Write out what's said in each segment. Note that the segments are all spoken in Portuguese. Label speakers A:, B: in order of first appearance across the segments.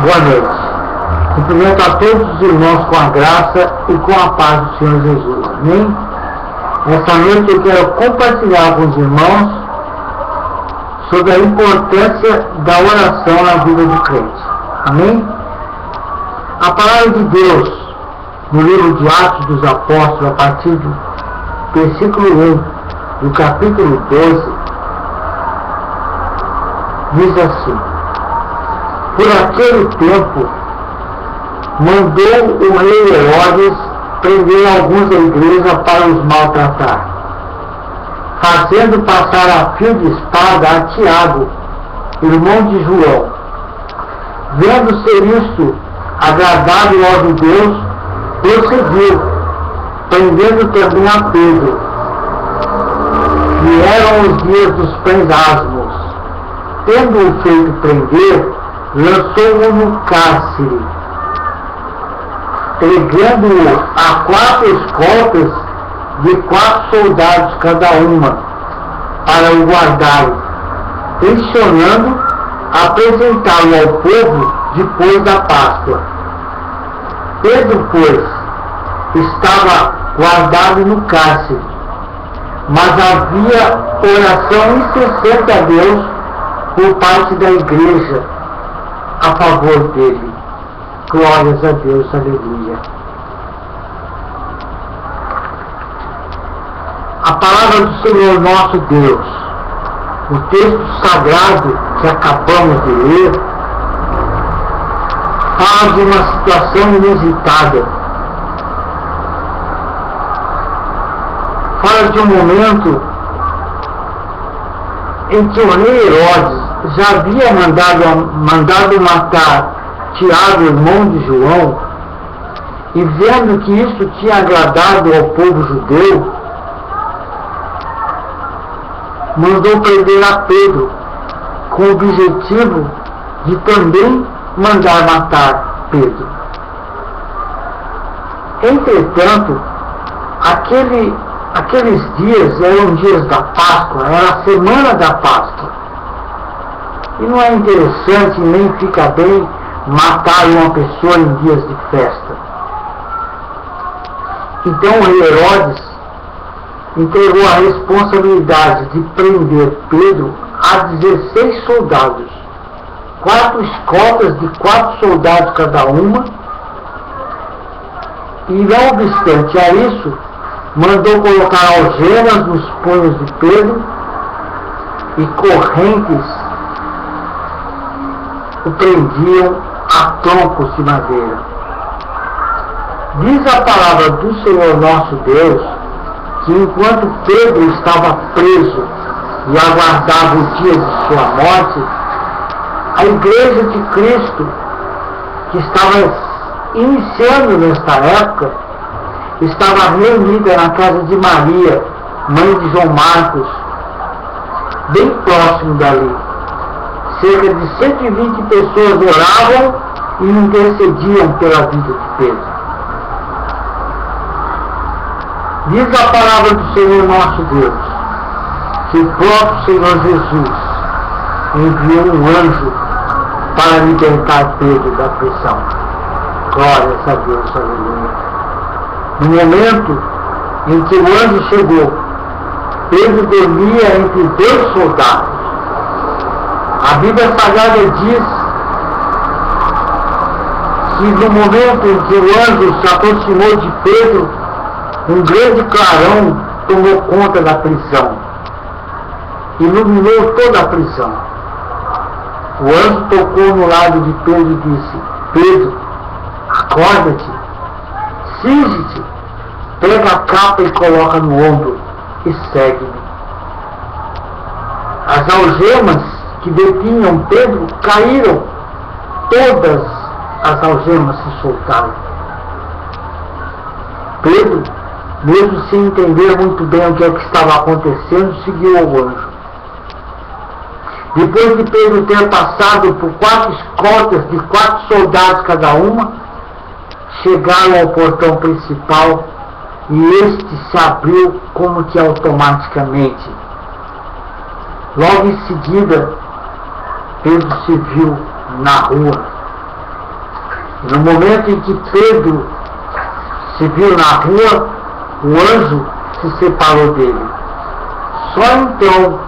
A: Boa noite. Cumprimento a todos os irmãos com a graça e com a paz do Senhor Jesus. Amém? Esta noite eu quero compartilhar com os irmãos sobre a importância da oração na vida do crente. Amém? A palavra de Deus, no livro de Atos dos Apóstolos, a partir do versículo 1 do capítulo 12, diz assim: por aquele tempo, mandou o rei Herodes prender alguns da igreja para os maltratar, fazendo passar a fio de espada a Tiago, irmão de João. Vendo ser isto agradável aos judeus, prosseguiu, prendendo também a Pedro. Vieram os dias dos pães asmos. Tendo-o feito prender, lançou-o no cárcere, entregando-o a 4 escoltas de 4 soldados cada uma, para o guardarem, tensionando apresentá-lo ao povo depois da Páscoa. Pedro, pois, estava guardado no cárcere, mas havia oração incessante a Deus por parte da igreja a favor dele. Glórias a Deus, aleluia. A palavra do Senhor nosso Deus, o texto sagrado que acabamos de ler, fala de uma situação inusitada. Fala de um momento em que o rei Herodes já havia mandado matar Tiago, irmão de João, e vendo que isso tinha agradado ao povo judeu, mandou prender a Pedro, com o objetivo de também mandar matar Pedro. Entretanto, aqueles dias eram dias da Páscoa, era a semana da Páscoa. E não é interessante nem fica bem matar uma pessoa em dias de festa. Então o rei Herodes entregou a responsabilidade de prender Pedro a 16 soldados, 4 escoltas de 4 soldados cada uma, e não obstante a isso, mandou colocar algemas nos punhos de Pedro e correntes o prendiam a troncos de madeira. Diz a palavra do Senhor nosso Deus que enquanto Pedro estava preso e aguardava o dia de sua morte, a igreja de Cristo, que estava iniciando nesta época, estava reunida na casa de Maria, mãe de João Marcos, bem próximo dali. Cerca de 120 pessoas oravam e intercediam pela vida de Pedro. Diz a palavra do Senhor nosso Deus que o próprio Senhor Jesus enviou um anjo para libertar Pedro da prisão. Glórias a Deus, aleluia. No momento em que o anjo chegou, Pedro dormia entre 2 soldados. A Bíblia Sagrada diz que no momento em que o anjo se aproximou de Pedro, um grande clarão tomou conta da prisão, iluminou toda a prisão. O anjo tocou no lado de Pedro e disse: Pedro, acorda-te, cinge-te, pega a capa e coloca no ombro e segue-me. As algemas que detinham Pedro caíram, todas as algemas se soltaram. Pedro, mesmo sem entender muito bem o que estava acontecendo, seguiu ao anjo. Depois de Pedro ter passado por 4 escoltas de 4 soldados cada uma, chegaram ao portão principal e este se abriu como que automaticamente. Logo em seguida, Pedro se viu na rua, E no momento em que Pedro se viu na rua, o anjo se separou dele. Só então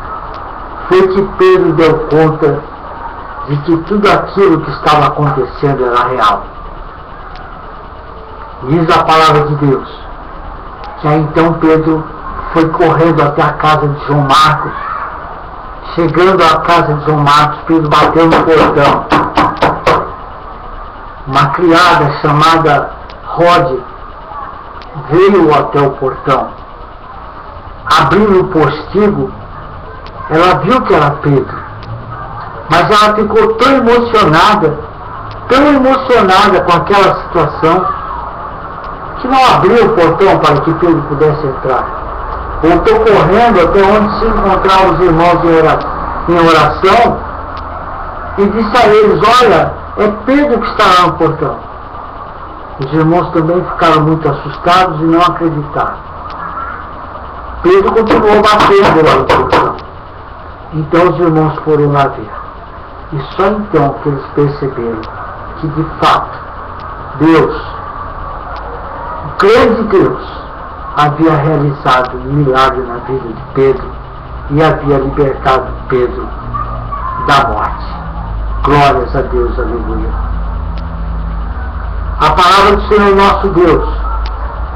A: foi que Pedro deu conta de que tudo aquilo que estava acontecendo era real. Diz a palavra de Deus que aí então Pedro foi correndo até a casa de João Marcos. Chegando à casa de João Marcos, Pedro bateu no portão. Uma criada chamada Rode veio até o portão. Abrindo o postigo, ela viu que era Pedro, mas ela ficou tão emocionada com aquela situação, que não abriu o portão para que Pedro pudesse entrar. Voltou correndo até onde se encontravam os irmãos em oração e disse a eles: olha, é Pedro que está lá no portão. Os irmãos também ficaram muito assustados e não acreditaram. Pedro continuou batendo lá no portão. Então os irmãos foram lá ver. E só então que eles perceberam que de fato Deus, o grande Deus, havia realizado um milagre na vida de Pedro e havia libertado Pedro da morte. Glórias a Deus, aleluia. A palavra do Senhor nosso Deus,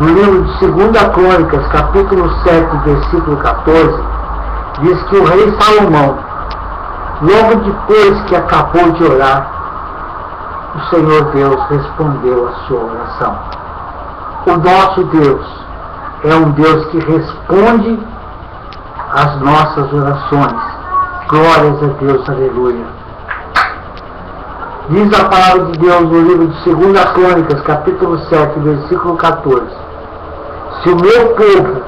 A: no livro de 2 Crônicas, capítulo 7, versículo 14, diz que o rei Salomão, logo depois que acabou de orar, o Senhor Deus respondeu a sua oração. O nosso Deus é um Deus que responde às nossas orações. Glórias a Deus, aleluia. Diz a palavra de Deus no livro de 2 Crônicas, capítulo 7, versículo 14. Se o meu povo,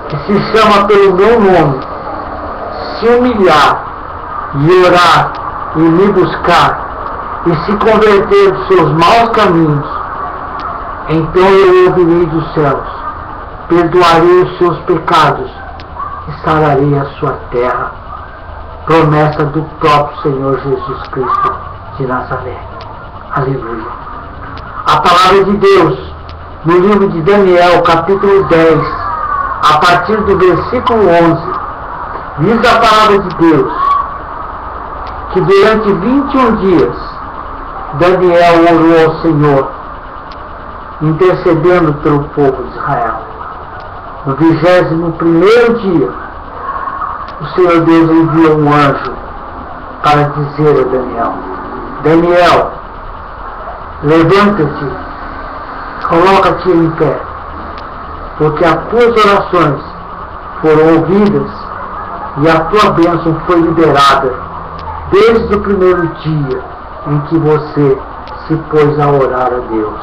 A: que se chama pelo meu nome, se humilhar e orar e me buscar e se converter dos seus maus caminhos, então eu ouvirei dos céus, perdoarei os seus pecados e sararei a sua terra. Promessa do próprio Senhor Jesus Cristo de Nazaré. Aleluia. A palavra de Deus no livro de Daniel, capítulo 10, a partir do versículo 11, diz a palavra de Deus que durante 21 dias Daniel orou ao Senhor, intercedendo pelo povo de Israel. No 21º dia, o Senhor Deus enviou um anjo para dizer a Daniel: Daniel, levanta-te, coloca-te em pé, porque as tuas orações foram ouvidas e a tua bênção foi liberada desde o primeiro dia em que você se pôs a orar a Deus.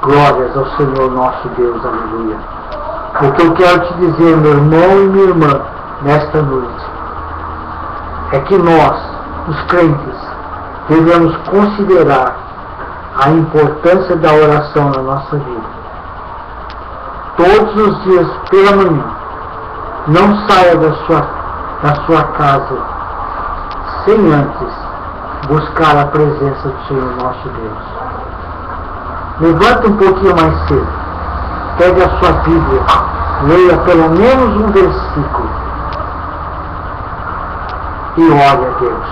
A: Glórias ao Senhor nosso Deus, aleluia. O que eu quero te dizer, meu irmão e minha irmã, nesta noite, é que nós, os crentes, devemos considerar a importância da oração na nossa vida. Todos os dias pela manhã, não saia da sua casa sem antes buscar a presença do Senhor nosso Deus. Levanta um pouquinho mais cedo, pegue a sua Bíblia, leia pelo menos um versículo e ore a Deus,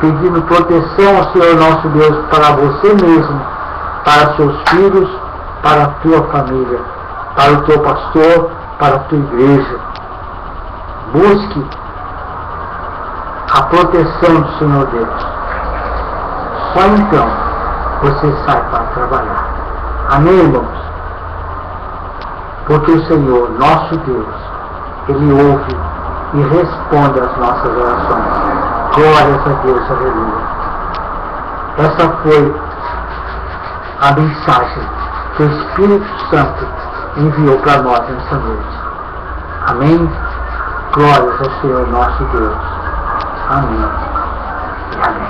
A: pedindo proteção ao Senhor nosso Deus para você mesmo, para seus filhos, para a tua família, para o teu pastor, para a tua igreja. Busque a proteção do Senhor Deus. Só então você sai para trabalhar. Amém, irmãos? Porque o Senhor, nosso Deus, Ele ouve e responde às nossas orações. Glórias a Deus, aleluia. Essa foi a mensagem que o Espírito Santo enviou para nós nessa noite. Amém? Glórias ao Senhor nosso Deus. Amém e amém.